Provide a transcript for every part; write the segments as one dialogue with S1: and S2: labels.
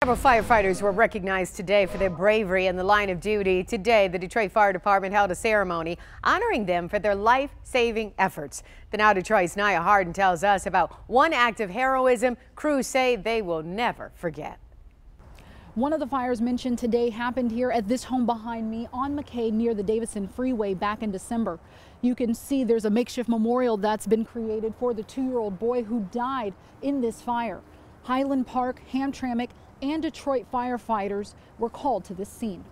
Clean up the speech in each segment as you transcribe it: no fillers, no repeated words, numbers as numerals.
S1: Several firefighters were recognized today for their bravery in the line of duty. Today, the Detroit Fire Department held a ceremony honoring them for their life-saving efforts. The Now Detroit's Nia Harden tells us about one act of heroism crews say they will never forget.
S2: One of the fires mentioned today happened here at this home behind me on McKay near the Davison Freeway back in December. You can see there's a makeshift memorial that's been created for the 2-year-old boy who died in this fire. Highland Park, Hamtramck, and Detroit firefighters were called to this scene.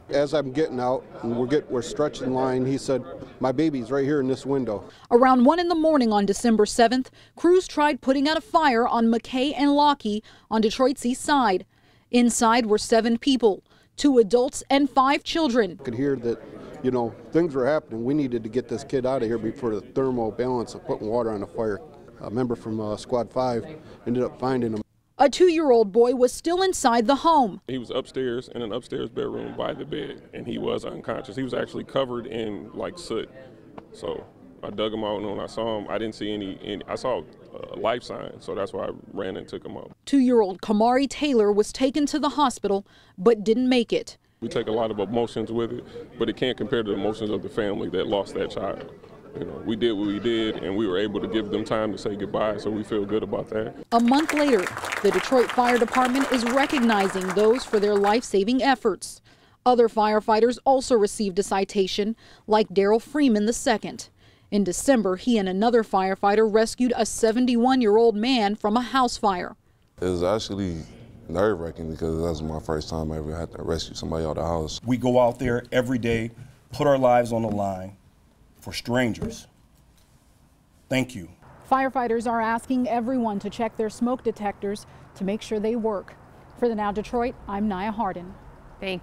S3: As I'm getting out and we're stretching line, he said, "My baby's right here in this window."
S2: Around 1 in the morning on December 7th, crews tried putting out a fire on McKay and Lockheed on Detroit's east side. Inside were 7 people, 2 adults and 5 children.
S3: I could hear that, things were happening. We needed to get this kid out of here before the thermal balance of putting water on the fire. A member from Squad 5 ended up finding him.
S2: A 2-year-old boy was still inside the home.
S4: He was upstairs in an upstairs bedroom by the bed, and he was unconscious. He was actually covered in soot. So I dug him out, and when I saw him, I didn't see any I saw a life sign, so that's why I ran and took him out. 2-year-old
S2: Kamari Taylor was taken to the hospital, but didn't make it.
S4: We take a lot of emotions with it, but it can't compare to the emotions of the family that lost that child. We did what we did, and we were able to give them time to say goodbye, so we feel good about that.
S2: A month later, the Detroit Fire Department is recognizing those for their life-saving efforts. Other firefighters also received a citation, like Daryl Freeman II. In December, he and another firefighter rescued a 71-year-old man from a house fire.
S5: It was actually nerve-wracking because that was my first time I ever had to rescue somebody out of the house.
S6: We go out there every day, put our lives on the line for strangers. Thank you.
S2: Firefighters are asking everyone to check their smoke detectors to make sure they work. For the Now Detroit, I'm Nia Harden.
S1: Thank you.